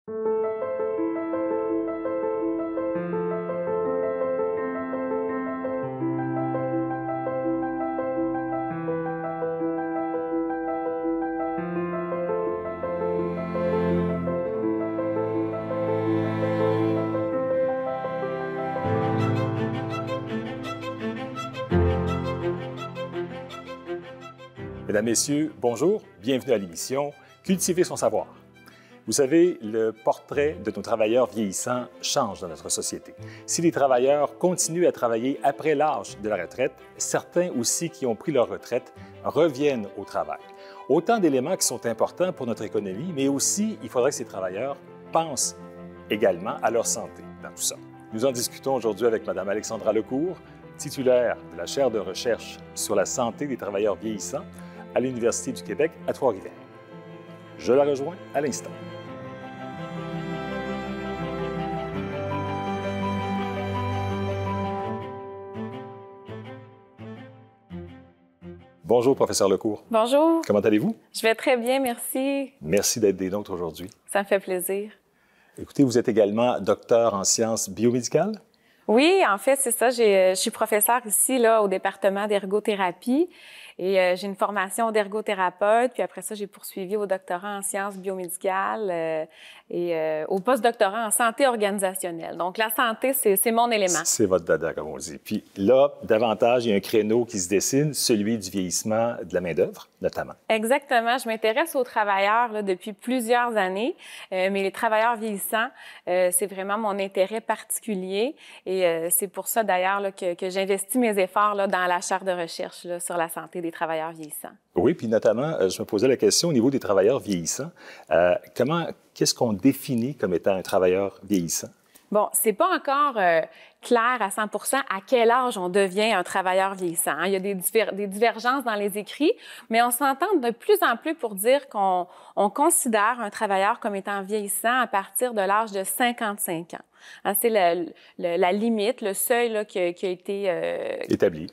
Mesdames, Messieurs, bonjour, bienvenue à l'émission Cultiver son savoir. Vous savez, le portrait de nos travailleurs vieillissants change dans notre société. Si les travailleurs continuent à travailler après l'âge de la retraite, certains aussi qui ont pris leur retraite reviennent au travail. Autant d'éléments qui sont importants pour notre économie, mais aussi, il faudrait que ces travailleurs pensent également à leur santé dans tout ça. Nous en discutons aujourd'hui avec Mme Alexandra Lecourt, titulaire de la chaire de recherche sur la santé des travailleurs vieillissants à l'Université du Québec à Trois-Rivières. Je la rejoins à l'instant. Bonjour, professeur Lecourt. Bonjour. Comment allez-vous? Je vais très bien, merci. Merci d'être des nôtres aujourd'hui. Ça me fait plaisir. Écoutez, vous êtes également docteur en sciences biomédicales? Oui, en fait, c'est ça. Je suis professeure ici là, au département d'ergothérapie et j'ai une formation d'ergothérapeute. Puis après ça, j'ai poursuivi au doctorat en sciences biomédicales et au postdoctorat en santé organisationnelle. Donc, la santé, c'est mon élément. C'est votre dada, comme on dit. Puis là, davantage, il y a un créneau qui se dessine, celui du vieillissement de la main-d'œuvre, notamment. Exactement. Je m'intéresse aux travailleurs là, depuis plusieurs années, mais les travailleurs vieillissants, c'est vraiment mon intérêt particulier. Et c'est pour ça, d'ailleurs, là, que j'investis mes efforts là, dans la chaire de recherche là, sur la santé des travailleurs vieillissants. Oui, puis notamment, je me posais la question au niveau des travailleurs vieillissants. Qu'est-ce qu'on définit comme étant un travailleur vieillissant? Bon, c'est pas encore clair à 100% à quel âge on devient un travailleur vieillissant. Hein. Il y a des divergences dans les écrits, mais on s'entend de plus en plus pour dire qu'on considère un travailleur comme étant vieillissant à partir de l'âge de 55 ans. Hein, c'est la limite, le seuil là, qui a été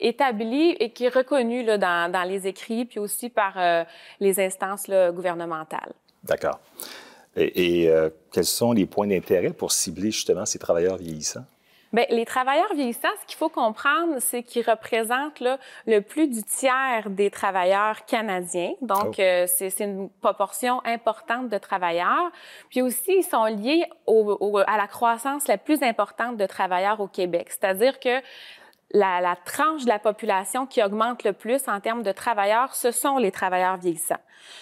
établi et qui est reconnu là, dans les écrits, puis aussi par les instances là, gouvernementales. D'accord. Et quels sont les points d'intérêt pour cibler justement ces travailleurs vieillissants? Bien, les travailleurs vieillissants, ce qu'il faut comprendre, c'est qu'ils représentent là, le plus du tiers des travailleurs canadiens. Donc, c'est une proportion importante de travailleurs. Puis aussi, ils sont liés à la croissance la plus importante de travailleurs au Québec. C'est-à-dire que la tranche de la population qui augmente le plus en termes de travailleurs, ce sont les travailleurs vieillissants.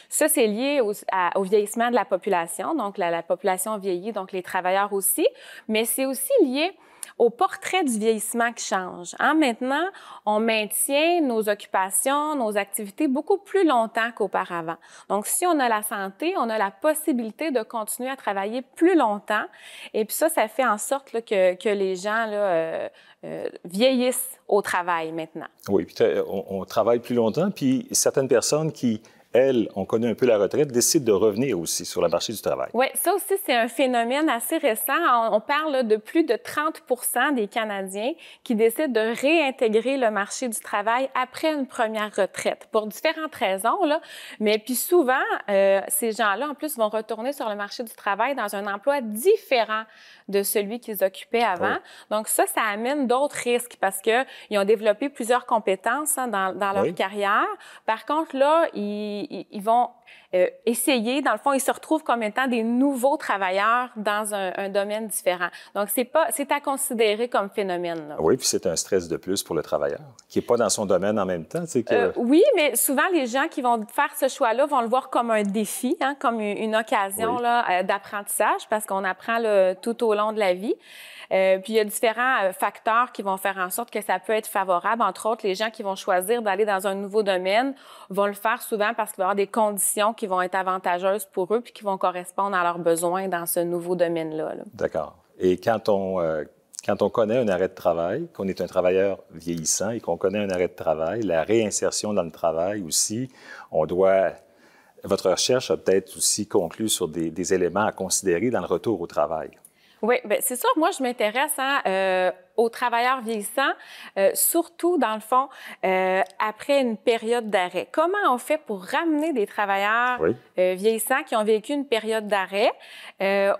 Ça, c'est lié au vieillissement de la population, donc la population vieillit, donc les travailleurs aussi, mais c'est aussi lié au portrait du vieillissement qui change. Hein? Maintenant, on maintient nos occupations, nos activités beaucoup plus longtemps qu'auparavant. Donc, si on a la santé, on a la possibilité de continuer à travailler plus longtemps. Et puis ça fait en sorte là, que les gens là, vieillissent au travail maintenant. Oui, puis on travaille plus longtemps, puis certaines personnes qui, elles, ont connu un peu la retraite, décident de revenir aussi sur le marché du travail. Oui, ça aussi, c'est un phénomène assez récent. On parle là, de plus de 30% des Canadiens qui décident de réintégrer le marché du travail après une première retraite, pour différentes raisons. Là. Mais puis souvent, ces gens-là, en plus, vont retourner sur le marché du travail dans un emploi différent de celui qu'ils occupaient avant. Oui. Donc ça amène d'autres risques parce qu'ils ont développé plusieurs compétences hein, dans leur carrière. Par contre, là, ils vont essayer, dans le fond, ils se retrouvent comme étant des nouveaux travailleurs dans un domaine différent. Donc, c'est à considérer comme phénomène. Là. Oui, puis c'est un stress de plus pour le travailleur, qui n'est pas dans son domaine en même temps. Oui, mais souvent, les gens qui vont faire ce choix-là vont le voir comme un défi, hein, comme une occasion là, d'apprentissage, parce qu'on apprend là, tout au long de la vie. Puis, il y a différents facteurs qui vont faire en sorte que ça peut être favorable. Entre autres, les gens qui vont choisir d'aller dans un nouveau domaine vont le faire souvent parce qu'il va y avoir des conditions qui vont être avantageuses pour eux puis qui vont correspondre à leurs besoins dans ce nouveau domaine-là. Là. D'accord. Et quand on connaît un arrêt de travail, qu'on est un travailleur vieillissant et qu'on connaît un arrêt de travail, la réinsertion dans le travail aussi, votre recherche a peut-être aussi conclu sur des éléments à considérer dans le retour au travail. Oui, bien c'est sûr. Moi, je m'intéresse aux travailleurs vieillissants, surtout, dans le fond, après une période d'arrêt. Comment on fait pour ramener des travailleurs vieillissants qui ont vécu une période d'arrêt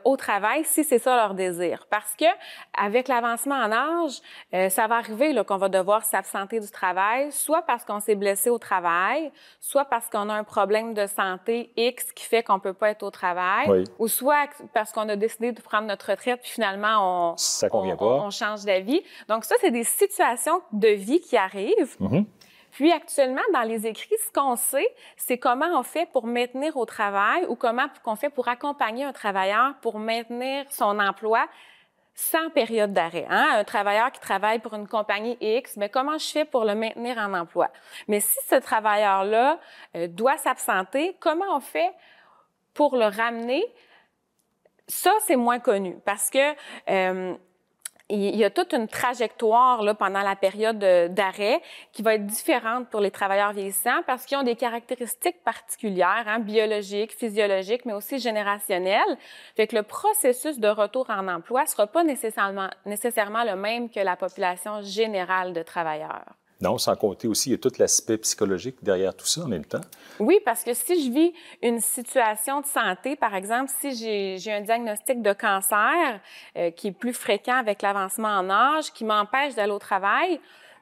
au travail, si c'est ça leur désir? Parce que avec l'avancement en âge, ça va arriver qu'on va devoir s'absenter du travail, soit parce qu'on s'est blessé au travail, soit parce qu'on a un problème de santé X qui fait qu'on peut pas être au travail, ou soit parce qu'on a décidé de prendre notre retraite puis finalement on change d'avis. Donc ça, c'est des situations de vie qui arrivent. Puis actuellement, dans les écrits, ce qu'on sait, c'est comment on fait pour maintenir au travail ou comment on fait pour accompagner un travailleur pour maintenir son emploi sans période d'arrêt. Un travailleur qui travaille pour une compagnie X, mais comment je fais pour le maintenir en emploi? Mais si ce travailleur-là doit s'absenter, comment on fait pour le ramener? Ça, c'est moins connu parce que il y a toute une trajectoire là, pendant la période d'arrêt qui va être différente pour les travailleurs vieillissants parce qu'ils ont des caractéristiques particulières, biologiques, physiologiques, mais aussi générationnelles. Fait que le processus de retour en emploi sera pas nécessairement le même que la population générale de travailleurs. Non, sans compter aussi, il y a tout l'aspect psychologique derrière tout ça en même temps. Oui, parce que si je vis une situation de santé, par exemple, si j'ai un diagnostic de cancer qui est plus fréquent avec l'avancement en âge, qui m'empêche d'aller au travail,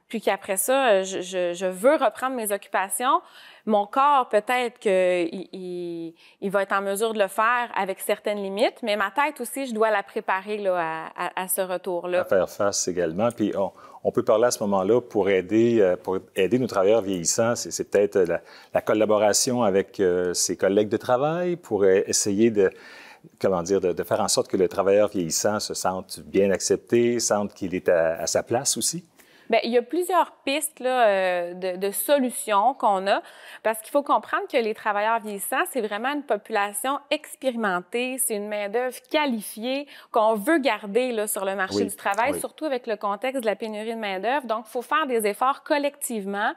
puis qu'après ça, je veux reprendre mes occupations, mon corps, peut-être qu'il va être en mesure de le faire avec certaines limites, mais ma tête aussi, je dois la préparer là, à ce retour-là. À faire face également. Puis on peut parler à ce moment-là pour aider nos travailleurs vieillissants. C'est peut-être la collaboration avec ses collègues de travail pour essayer de faire en sorte que le travailleur vieillissant se sente bien accepté, sente qu'il est à sa place aussi. Bien, il y a plusieurs pistes là, de solutions qu'on a parce qu'il faut comprendre que les travailleurs vieillissants, c'est vraiment une population expérimentée, c'est une main-d'œuvre qualifiée qu'on veut garder là, sur le marché du travail, surtout avec le contexte de la pénurie de main-d'œuvre. Donc, il faut faire des efforts collectivement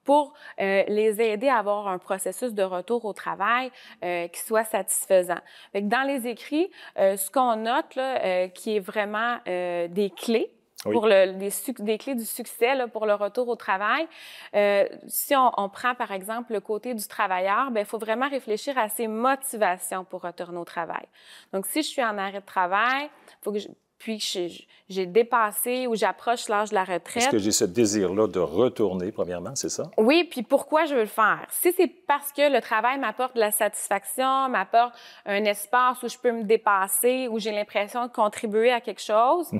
pour les aider à avoir un processus de retour au travail qui soit satisfaisant. Fait que dans les écrits, ce qu'on note là, qui est vraiment des clés, pour des clés du succès là, pour le retour au travail. Si on prend, par exemple, le côté du travailleur, bien, il faut vraiment réfléchir à ses motivations pour retourner au travail. Donc, si je suis en arrêt de travail, il faut que j'ai dépassé ou j'approche l'âge de la retraite. Est-ce que j'ai ce désir-là de retourner, premièrement, c'est ça? Oui, puis pourquoi je veux le faire? Si c'est parce que le travail m'apporte de la satisfaction, m'apporte un espace où je peux me dépasser, où j'ai l'impression de contribuer à quelque chose,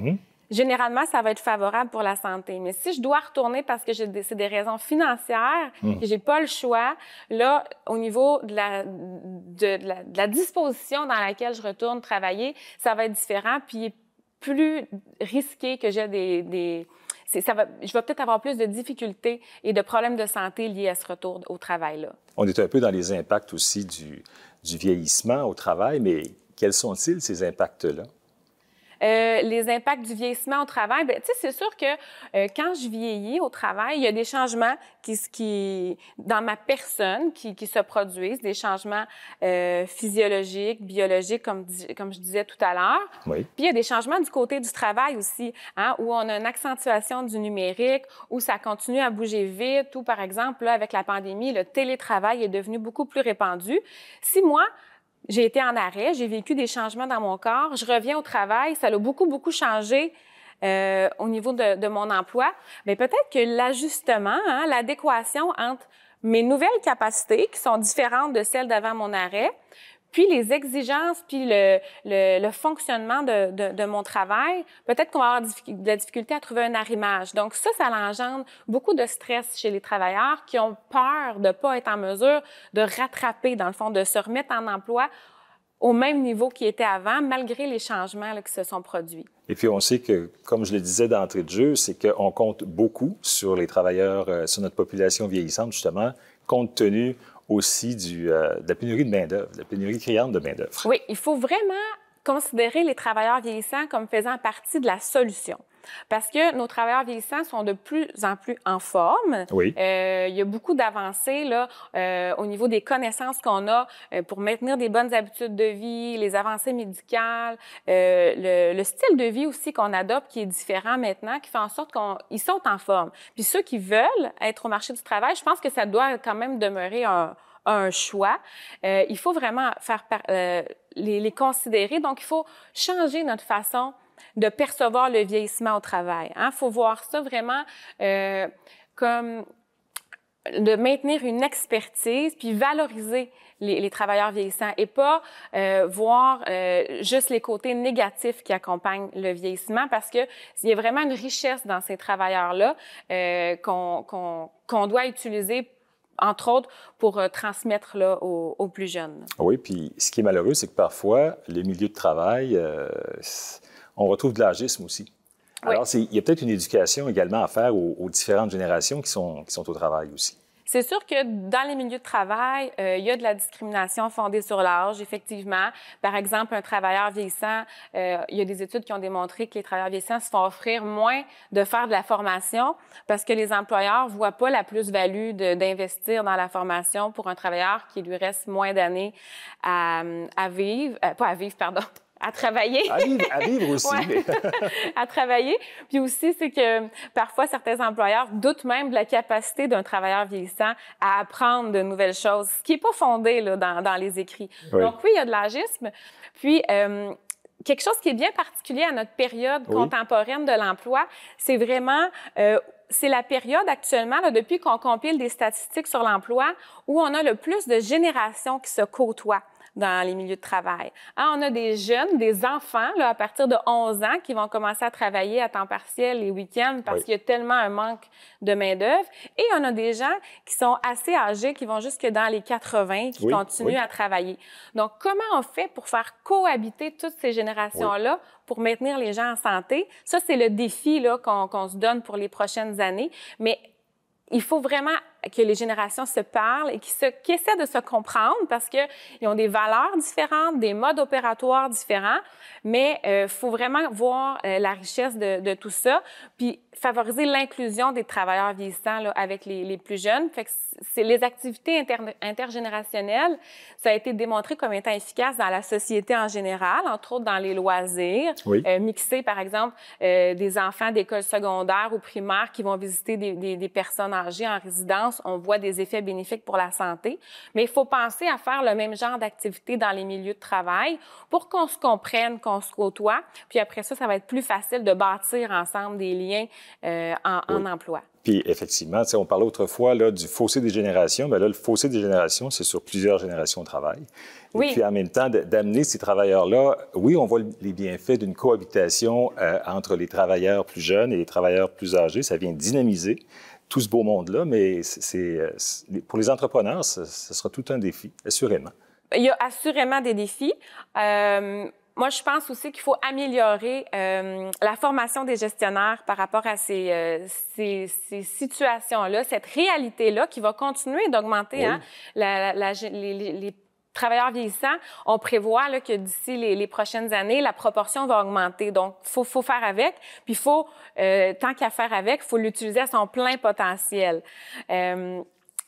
généralement, ça va être favorable pour la santé. Mais si je dois retourner parce que c'est des raisons financières, que j'ai pas le choix, là, au niveau de la disposition dans laquelle je retourne travailler, ça va être différent. Puis, il est plus risqué que j'ai je vais peut-être avoir plus de difficultés et de problèmes de santé liés à ce retour au travail-là. On est un peu dans les impacts aussi du vieillissement au travail, mais quels sont-ils, ces impacts-là? Les impacts du vieillissement au travail, bien, tu sais, c'est sûr que quand je vieillis au travail, il y a des changements qui dans ma personne qui se produisent, des changements physiologiques, biologiques, comme je disais tout à l'heure. Puis il y a des changements du côté du travail aussi, où on a une accentuation du numérique, où ça continue à bouger vite, où, par exemple, là, avec la pandémie, le télétravail est devenu beaucoup plus répandu. Si moi, j'ai été en arrêt, j'ai vécu des changements dans mon corps, je reviens au travail, ça a beaucoup, beaucoup changé au niveau de mon emploi. Bien, peut-être que l'ajustement, l'adéquation entre mes nouvelles capacités, qui sont différentes de celles d'avant mon arrêt, puis les exigences, puis le fonctionnement de mon travail, peut-être qu'on va avoir de la difficulté à trouver un arrimage. Donc ça engendre beaucoup de stress chez les travailleurs qui ont peur de ne pas être en mesure de rattraper, dans le fond, de se remettre en emploi au même niveau qu'il était avant, malgré les changements là, qui se sont produits. Et puis, on sait que, comme je le disais d'entrée de jeu, c'est qu'on compte beaucoup sur les travailleurs, sur notre population vieillissante, justement, compte tenu aussi de la pénurie de main-d'œuvre, de la pénurie criante de main-d'œuvre. Oui, il faut vraiment considérer les travailleurs vieillissants comme faisant partie de la solution. parce que nos travailleurs vieillissants sont de plus en plus en forme. Oui. Il y a beaucoup d'avancées là, au niveau des connaissances qu'on a pour maintenir des bonnes habitudes de vie, les avancées médicales, le style de vie aussi qu'on adopte qui est différent maintenant, qui fait en sorte qu'ils sont en forme. Puis ceux qui veulent être au marché du travail, je pense que ça doit quand même demeurer un choix. Il faut vraiment les considérer. Donc, il faut changer notre façon de percevoir le vieillissement au travail. Il faut voir ça vraiment comme de maintenir une expertise puis valoriser les travailleurs vieillissants et pas voir juste les côtés négatifs qui accompagnent le vieillissement parce que il y a vraiment une richesse dans ces travailleurs-là qu'on doit utiliser entre autres, pour transmettre là, aux plus jeunes. Oui, puis ce qui est malheureux, c'est que parfois, les milieux de travail, on retrouve de l'agisme aussi. Alors, il y a peut-être une éducation également à faire aux différentes générations qui sont au travail aussi. C'est sûr que dans les milieux de travail, il y a de la discrimination fondée sur l'âge, effectivement. Par exemple, un travailleur vieillissant, il y a des études qui ont démontré que les travailleurs vieillissants se font offrir moins de faire de la formation parce que les employeurs voient pas la plus-value d'investir dans la formation pour un travailleur qui lui reste moins d'années à vivre, pas à vivre, pardon, à travailler. À vivre aussi. Ouais. Mais... à travailler. Puis aussi, c'est que parfois, certains employeurs doutent même de la capacité d'un travailleur vieillissant à apprendre de nouvelles choses, ce qui n'est pas fondé là, dans les écrits. Oui. Donc oui, il y a de l'agisme. Puis, quelque chose qui est bien particulier à notre période contemporaine de l'emploi, c'est vraiment... c'est la période actuellement, là, depuis qu'on compile des statistiques sur l'emploi, où on a le plus de générations qui se côtoient dans les milieux de travail. On a des jeunes, des enfants, là, à partir de 11 ans, qui vont commencer à travailler à temps partiel les week-ends parce qu'il y a tellement un manque de main-d'œuvre. Et on a des gens qui sont assez âgés, qui vont jusque dans les 80, qui continuent à travailler. Donc, comment on fait pour faire cohabiter toutes ces générations-là pour maintenir les gens en santé? Ça, c'est le défi là, qu'on se donne pour les prochaines années. Mais il faut vraiment que les générations se parlent et qui essaient de se comprendre parce qu'ils ont des valeurs différentes, des modes opératoires différents, mais il faut vraiment voir la richesse de tout ça, puis favoriser l'inclusion des travailleurs vieillissants là, avec les plus jeunes. Fait que c'est les activités intergénérationnelles, ça a été démontré comme étant efficace dans la société en général, entre autres dans les loisirs, mixer par exemple des enfants d'école secondaire ou primaire qui vont visiter des personnes âgées en résidence. On voit des effets bénéfiques pour la santé, mais il faut penser à faire le même genre d'activité dans les milieux de travail pour qu'on se comprenne, qu'on se côtoie, puis après ça va être plus facile de bâtir ensemble des liens en emploi. Puis effectivement, on parlait autrefois là, du fossé des générations, mais là, le fossé des générations, c'est sur plusieurs générations de travail. Et puis en même temps, d'amener ces travailleurs-là, oui, on voit les bienfaits d'une cohabitation entre les travailleurs plus jeunes et les travailleurs plus âgés, ça vient dynamiser tout ce beau monde-là, mais pour les entrepreneurs, ce sera tout un défi, assurément. Il y a assurément des défis. Moi, je pense aussi qu'il faut améliorer la formation des gestionnaires par rapport à ces situations-là, cette réalité-là qui va continuer d'augmenter. Les travailleurs vieillissants, on prévoit là, que d'ici les prochaines années, la proportion va augmenter. Donc, faut faire avec. Puis, il faut, tant qu'à faire avec, il faut l'utiliser à son plein potentiel.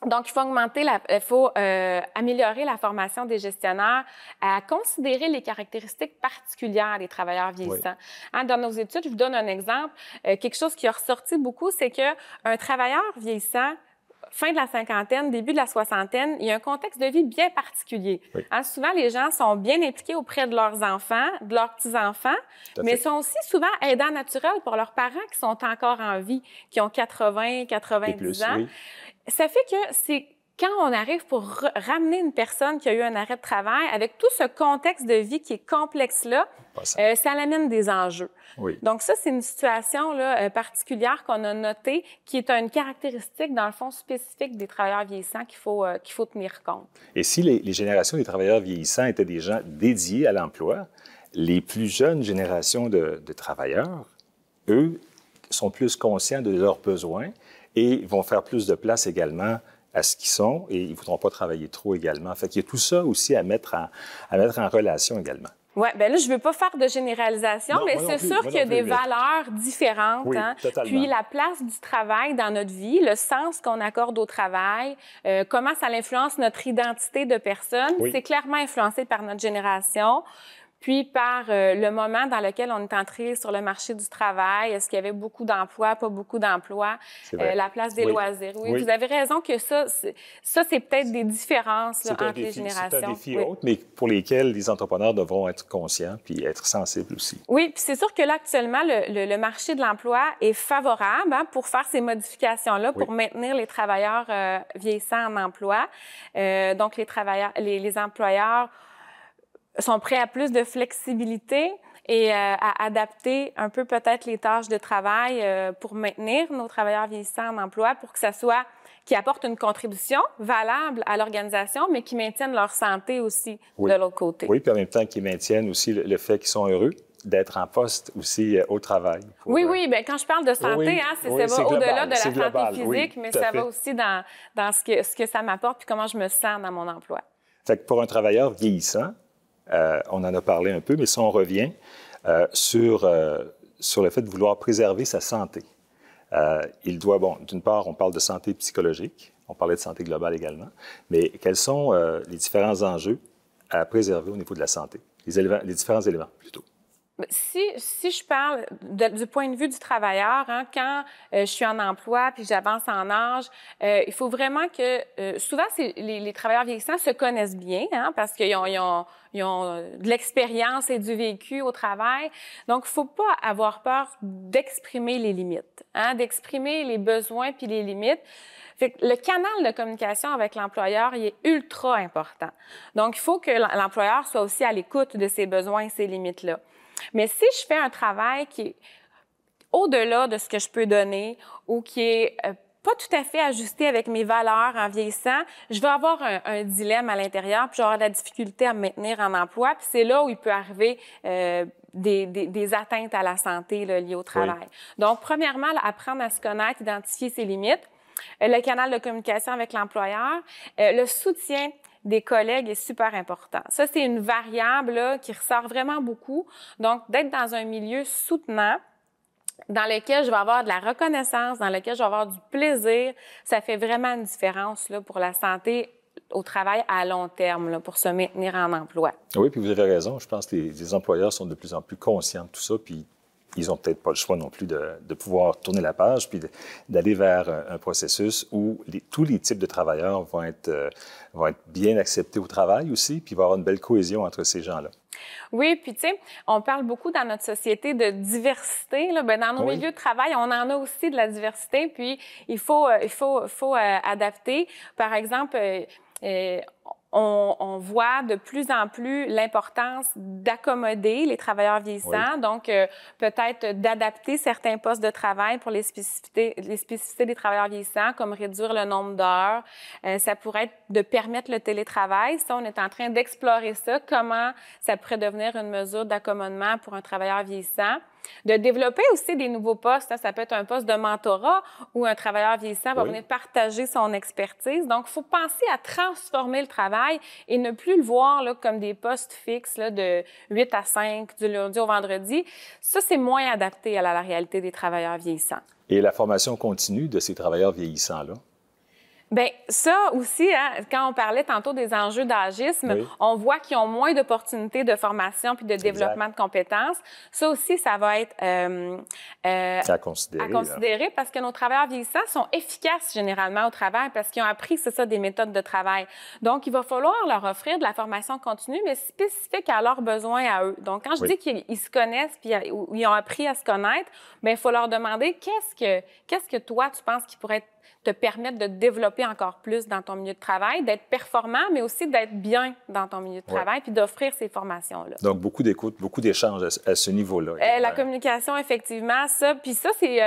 Donc, il faut améliorer la formation des gestionnaires à considérer les caractéristiques particulières des travailleurs vieillissants. Dans nos études, je vous donne un exemple. Quelque chose qui a ressorti beaucoup, c'est qu'un travailleur vieillissant, fin de la cinquantaine, début de la soixantaine, il y a un contexte de vie bien particulier. Souvent, les gens sont bien impliqués auprès de leurs enfants, de leurs petits-enfants, mais sont aussi souvent aidants naturels pour leurs parents qui sont encore en vie, qui ont 80, 90 ans. Ça fait que c'est quand on arrive pour ramener une personne qui a eu un arrêt de travail, avec tout ce contexte de vie qui est complexe-là, ça l'amène des enjeux. Donc ça, c'est une situation là, particulière qu'on a notée, qui est une caractéristique, dans le fond, spécifique des travailleurs vieillissants qu'il faut tenir compte. Et si les générations des travailleurs vieillissants étaient des gens dédiés à l'emploi, les plus jeunes générations de travailleurs, eux, sont plus conscients de leurs besoins et vont faire plus de place également à ce qu'ils sont et ils ne voudront pas travailler trop également. Fait qu'il y a tout ça aussi à mettre en relation également. Oui, bien là, je ne veux pas faire de généralisation, mais c'est sûr qu'il y a des valeurs différentes. Oui, hein. totalement. Puis la place du travail dans notre vie, le sens qu'on accorde au travail, comment ça influence notre identité de personne, c'est clairement influencé par notre génération. Puis par le moment dans lequel on est entré sur le marché du travail, est-ce qu'il y avait beaucoup d'emplois, pas beaucoup d'emplois, la place des loisirs. Oui, vous avez raison que ça c'est peut-être des différences là, entre les générations. C'est un défi autre, mais pour lesquels les entrepreneurs devront être conscients puis être sensibles aussi. Oui, puis c'est sûr que là, actuellement, le marché de l'emploi est favorable pour faire ces modifications-là, pour maintenir les travailleurs vieillissants en emploi. Donc, les employeurs sont prêts à plus de flexibilité et à adapter un peu peut-être les tâches de travail pour maintenir nos travailleurs vieillissants en emploi, pour que ça soit qui apportent une contribution valable à l'organisation, mais qui maintiennent leur santé aussi de l'autre côté. Oui, puis en même temps, qui maintiennent aussi le fait qu'ils sont heureux d'être en poste aussi au travail. Oui, bien, quand je parle de santé, ça va au-delà de la santé physique, mais ça va aussi dans ce que ça m'apporte puis comment je me sens dans mon emploi. Fait que pour un travailleur vieillissant, on en a parlé un peu, mais si on revient sur le fait de vouloir préserver sa santé, il doit, d'une part, on parle de santé psychologique, on parlait de santé globale également, mais quels sont les différents enjeux à préserver au niveau de la santé, les différents éléments plutôt? Si je parle du point de vue du travailleur, quand je suis en emploi puis j'avance en âge, il faut vraiment que souvent les travailleurs vieillissants se connaissent bien, parce qu'ils ont de l'expérience et du vécu au travail. Donc, il faut pas avoir peur d'exprimer les limites, d'exprimer les besoins puis les limites. Fait que le canal de communication avec l'employeur, il est ultra important. Donc, il faut que l'employeur soit aussi à l'écoute de ses besoins et ses limites-là. Mais si je fais un travail qui est au-delà de ce que je peux donner ou qui est pas tout à fait ajusté avec mes valeurs en vieillissant, je vais avoir un dilemme à l'intérieur, puis je vais avoir de la difficulté à me maintenir en emploi. Puis c'est là où il peut arriver des atteintes à la santé là, liées au travail. Oui. Donc, premièrement, apprendre à se connaître, identifier ses limites, le canal de communication avec l'employeur, le soutien des collègues est super important. Ça, c'est une variable là, qui ressort vraiment beaucoup. Donc, d'être dans un milieu soutenant, dans lequel je vais avoir de la reconnaissance, dans lequel je vais avoir du plaisir, ça fait vraiment une différence là, pour la santé au travail à long terme, là, pour se maintenir en emploi. Oui, puis vous avez raison. Je pense que les employeurs sont de plus en plus conscients de tout ça, puis ils n'ont peut-être pas le choix non plus de pouvoir tourner la page puis d'aller vers un processus où tous les types de travailleurs vont être bien acceptés au travail aussi, puis il va y avoir une belle cohésion entre ces gens-là. Oui, puis tu sais, on parle beaucoup dans notre société de diversité. Là. Bien, dans nos milieux de travail, on en a aussi de la diversité, puis il faut adapter. Par exemple, on voit de plus en plus l'importance d'accommoder les travailleurs vieillissants, oui. Donc peut-être d'adapter certains postes de travail pour les spécificités des travailleurs vieillissants, comme réduire le nombre d'heures. Ça pourrait être de permettre le télétravail. Ça, on est en train d'explorer ça, comment ça pourrait devenir une mesure d'accommodement pour un travailleur vieillissant. De développer aussi des nouveaux postes. Ça peut être un poste de mentorat où un travailleur vieillissant va venir partager son expertise. Donc, il faut penser à transformer le travail et ne plus le voir là, comme des postes fixes là, de 8 à 5, du lundi au vendredi. Ça, c'est moins adapté à la réalité des travailleurs vieillissants. Et la formation continue de ces travailleurs vieillissants-là? Bien, ça aussi, quand on parlait tantôt des enjeux d'agisme, on voit qu'ils ont moins d'opportunités de formation puis de développement de compétences. Ça aussi, ça va être à considérer parce que nos travailleurs vieillissants sont efficaces généralement au travail parce qu'ils ont appris, c'est ça, des méthodes de travail. Donc, il va falloir leur offrir de la formation continue, mais spécifique à leurs besoins à eux. Donc, quand je dis qu'ils se connaissent puis ils ont appris à se connaître, bien, il faut leur demander qu'est-ce que toi, tu penses qui pourrait te permettre de développer encore plus dans ton milieu de travail, d'être performant, mais aussi d'être bien dans ton milieu de travail, puis d'offrir ces formations-là. Donc, beaucoup d'écoute, beaucoup d'échanges à ce niveau-là. La communication, effectivement, ça. Puis ça, c'est...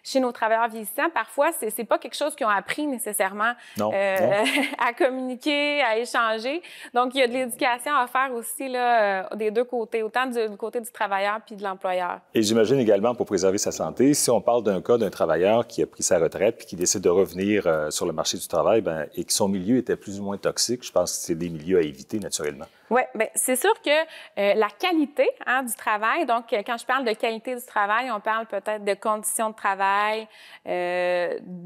chez nos travailleurs vieillissants, parfois, c'est pas quelque chose qu'ils ont appris nécessairement à communiquer, à échanger. Donc, il y a de l'éducation à faire aussi là, des deux côtés, autant du côté du travailleur puis de l'employeur. Et j'imagine également, pour préserver sa santé, si on parle d'un cas d'un travailleur qui a pris sa retraite puis qui décide de revenir sur le marché du travail et que son milieu était plus ou moins toxique, je pense que c'est des milieux à éviter naturellement. Oui, bien, c'est sûr que la qualité du travail, donc quand je parle de qualité du travail, on parle peut-être de conditions de travail,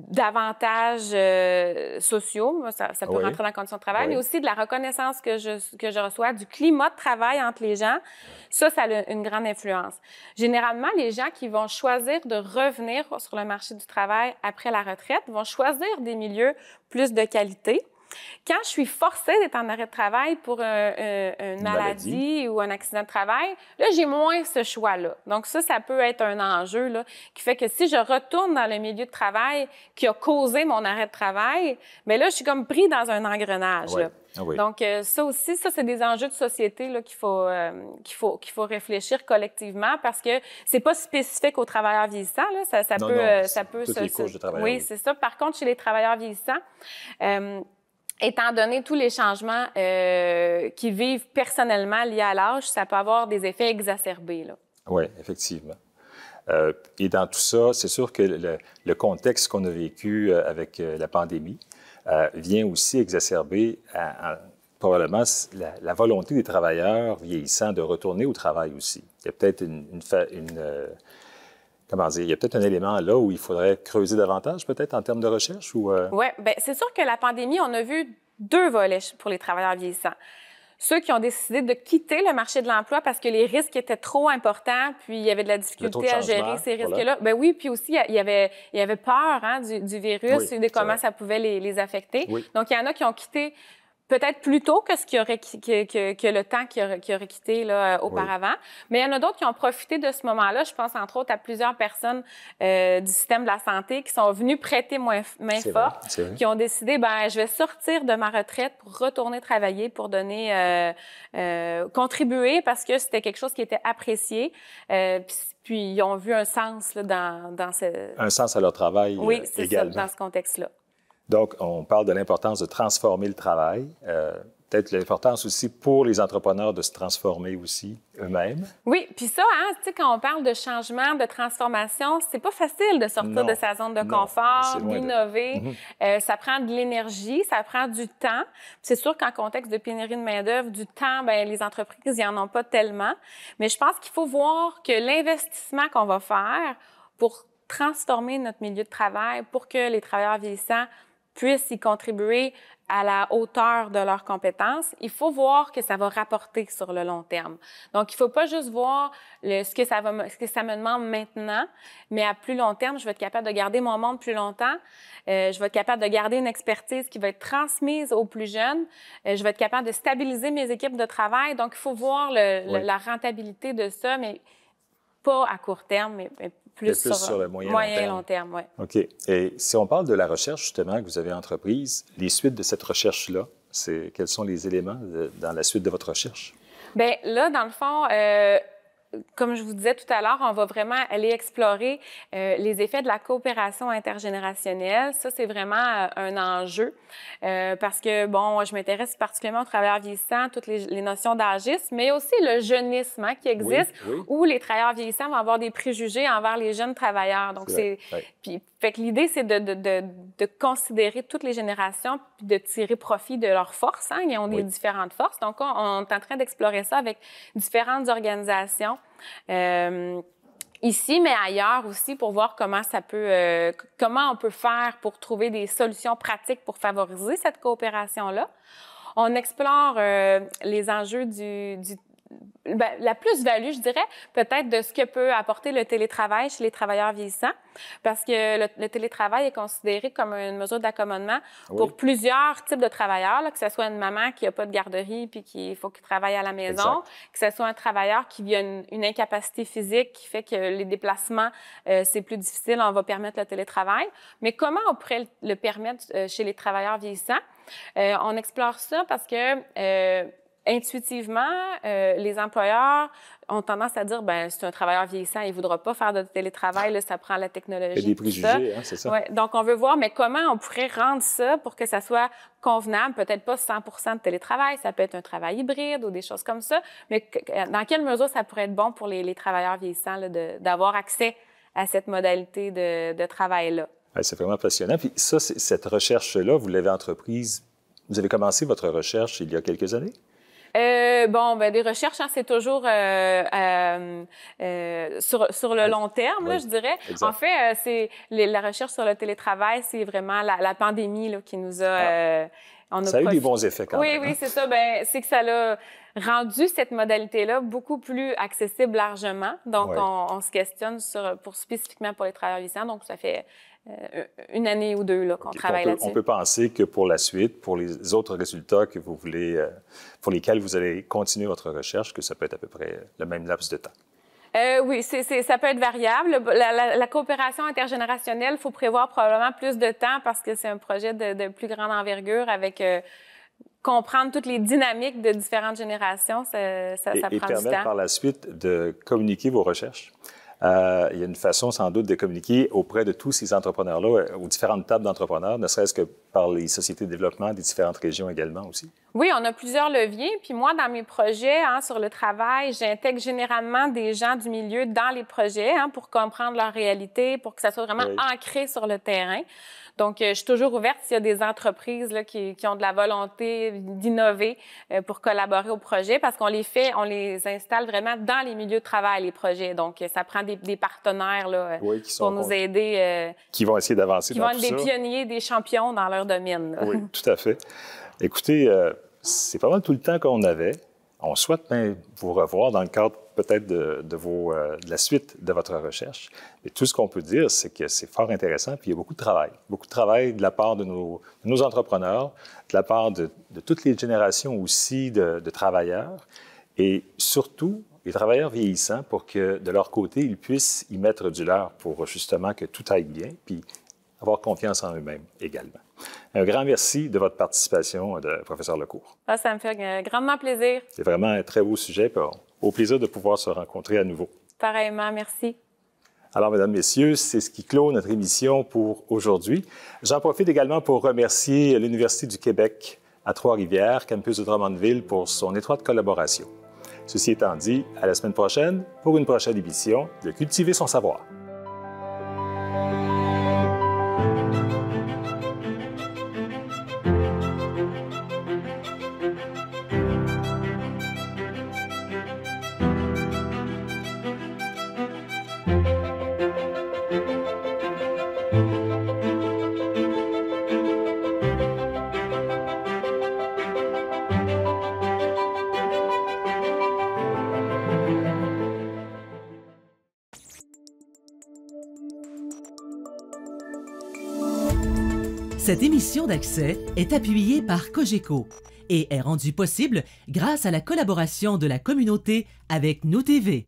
d'avantages sociaux, ça peut rentrer dans les conditions de travail, mais aussi de la reconnaissance que je reçois, du climat de travail entre les gens. Ça a une grande influence. Généralement, les gens qui vont choisir de revenir sur le marché du travail après la retraite vont choisir des milieux plus de qualité. Quand je suis forcée d'être en arrêt de travail pour une maladie ou un accident de travail, là, j'ai moins ce choix-là. Donc ça peut être un enjeu là, qui fait que si je retourne dans le milieu de travail qui a causé mon arrêt de travail, bien là, je suis comme pris dans un engrenage. Oui. Là. Ah oui. Donc ça aussi, c'est des enjeux de société là, qu'il faut réfléchir collectivement parce que c'est pas spécifique aux travailleurs vieillissants. Là. Ça peut toutes les couches de travailleurs. Oui, c'est ça. Par contre, chez les travailleurs vieillissants, étant donné tous les changements qu'ils vivent personnellement liés à l'âge, ça peut avoir des effets exacerbés. Oui, effectivement. Et dans tout ça, c'est sûr que le contexte qu'on a vécu avec la pandémie vient aussi exacerber probablement la volonté des travailleurs vieillissants de retourner au travail aussi. Il y a peut-être comment dire, il y a peut-être un élément là où il faudrait creuser davantage, peut-être, en termes de recherche? Oui, bien, c'est sûr que la pandémie, on a vu 2 volets pour les travailleurs vieillissants. Ceux qui ont décidé de quitter le marché de l'emploi parce que les risques étaient trop importants, puis il y avait de la difficulté à gérer ces risques-là. Voilà. Ben oui, puis aussi, il y avait peur du virus et de comment ça pouvait les affecter. Oui. Donc, il y en a qui ont quitté peut-être plus tôt que le temps qui aurait quitté là, auparavant. Oui. Mais il y en a d'autres qui ont profité de ce moment-là. Je pense entre autres à plusieurs personnes du système de la santé qui sont venues prêter main forte, qui ont décidé, je vais sortir de ma retraite pour retourner travailler, pour donner, contribuer parce que c'était quelque chose qui était apprécié. Puis ils ont vu un sens là, dans ce... Un sens à leur travail également. Oui, c'est ça, dans ce contexte-là. Donc, on parle de l'importance de transformer le travail, peut-être l'importance aussi pour les entrepreneurs de se transformer aussi eux-mêmes. Oui, puis ça, tu sais, quand on parle de changement, de transformation, c'est pas facile de sortir de sa zone de confort, d'innover. Ça prend de l'énergie, ça prend du temps. C'est sûr qu'en contexte de pénurie de main-d'œuvre, du temps, les entreprises, ils en ont pas tellement. Mais je pense qu'il faut voir que l'investissement qu'on va faire pour transformer notre milieu de travail, pour que les travailleurs vieillissants puissent y contribuer à la hauteur de leurs compétences, il faut voir que ça va rapporter sur le long terme. Donc, il ne faut pas juste voir ce que ça me demande maintenant, mais à plus long terme, je vais être capable de garder mon monde plus longtemps, je vais être capable de garder une expertise qui va être transmise aux plus jeunes, je vais être capable de stabiliser mes équipes de travail. Donc, il faut voir la rentabilité de ça, mais pas à court terme, mais plus sur le moyen et long terme. Oui. OK. Et si on parle de la recherche, justement, que vous avez entreprise, les suites de cette recherche-là, quels sont les éléments dans la suite de votre recherche? Bien, là, dans le fond, comme je vous disais tout à l'heure, on va vraiment aller explorer les effets de la coopération intergénérationnelle. Ça, c'est vraiment un enjeu parce que, je m'intéresse particulièrement aux travailleurs vieillissants, toutes les notions d'agisme, mais aussi le jeunisme qui existe, où les travailleurs vieillissants vont avoir des préjugés envers les jeunes travailleurs. Donc, Puis, fait que l'idée, c'est de considérer toutes les générations puis de tirer profit de leurs forces. Ils ont des différentes forces. Donc, on est en train d'explorer ça avec différentes organisations. Ici, mais ailleurs aussi, pour voir comment on peut faire pour trouver des solutions pratiques pour favoriser cette coopération-là. On explore les enjeux la plus-value, je dirais, peut-être de ce que peut apporter le télétravail chez les travailleurs vieillissants, parce que le télétravail est considéré comme une mesure d'accommodement pour plusieurs types de travailleurs, là, que ce soit une maman qui n'a pas de garderie puis qu'il faut qu'il travaille à la maison, que ce soit un travailleur qui a une incapacité physique qui fait que les déplacements, c'est plus difficile, on va permettre le télétravail. Mais comment on pourrait le permettre chez les travailleurs vieillissants? On explore ça parce que intuitivement, les employeurs ont tendance à dire, c'est un travailleur vieillissant, il ne voudra pas faire de télétravail, là, ça prend la technologie. Il y a des préjugés, c'est ça. Ouais, donc, on veut voir, mais comment on pourrait rendre ça pour que ça soit convenable, peut-être pas 100% de télétravail, ça peut être un travail hybride ou des choses comme ça, mais dans quelle mesure ça pourrait être bon pour les travailleurs vieillissants là, d'avoir accès à cette modalité de travail-là? Ouais, c'est vraiment passionnant. Puis ça, cette recherche-là, vous l'avez entreprise, vous avez commencé votre recherche il y a quelques années? Bon, ben des recherches, hein, c'est toujours sur le long terme, là, je dirais. Exact. En fait, la recherche sur le télétravail, c'est vraiment la pandémie là, qui nous a... ça a eu des bons effets quand même. Oui, c'est ça. Ben, c'est que ça l'a rendu cette modalité-là beaucoup plus accessible largement. Donc, on se questionne spécifiquement pour les travailleurs vieillissants. Donc, ça fait une année ou deux là, qu'on travaille là-dessus. On peut penser que pour la suite, pour les autres résultats que vous voulez, pour lesquels vous allez continuer votre recherche, que ça peut être à peu près le même laps de temps. Oui, ça peut être variable. La coopération intergénérationnelle, il faut prévoir probablement plus de temps parce que c'est un projet de plus grande envergure avec comprendre toutes les dynamiques de différentes générations, ça prend du temps. Et permettre par la suite de communiquer vos recherches. Il y a une façon sans doute de communiquer auprès de tous ces entrepreneurs-là, aux différentes tables d'entrepreneurs, ne serait-ce que par les sociétés de développement des différentes régions également aussi. Oui, on a plusieurs leviers. Puis moi, dans mes projets sur le travail, j'intègre généralement des gens du milieu dans les projets pour comprendre leur réalité, pour que ça soit vraiment ancré sur le terrain. Donc, je suis toujours ouverte s'il y a des entreprises là, qui ont de la volonté d'innover pour collaborer au projet, parce qu'on les installe vraiment dans les milieux de travail, les projets. Donc, ça prend des partenaires là, pour nous aider. Qui vont essayer d'avancer dans tout ça. Qui vont être des pionniers, des champions dans leur domaine. Là. Oui, tout à fait. Écoutez, c'est pas mal tout le temps qu'on avait. On souhaite vous revoir dans le cadre peut-être de la suite de votre recherche. Et tout ce qu'on peut dire, c'est que c'est fort intéressant, puis il y a beaucoup de travail. Beaucoup de travail de la part de nos entrepreneurs, de la part de toutes les générations aussi de travailleurs, et surtout les travailleurs vieillissants pour que, de leur côté, ils puissent y mettre du leur pour justement que tout aille bien, puis avoir confiance en eux-mêmes également. Un grand merci de votre participation, professeur Lecourt. Ça me fait grandement plaisir. C'est vraiment un très beau sujet, puis au plaisir de pouvoir se rencontrer à nouveau. Pareillement, merci. Alors, mesdames, messieurs, c'est ce qui clôt notre émission pour aujourd'hui. J'en profite également pour remercier l'Université du Québec à Trois-Rivières, campus de Drummondville, pour son étroite collaboration. Ceci étant dit, à la semaine prochaine pour une prochaine émission de Cultiver son savoir. Cette émission d'Accès est appuyée par Cogeco et est rendue possible grâce à la collaboration de la communauté avec Nous TV.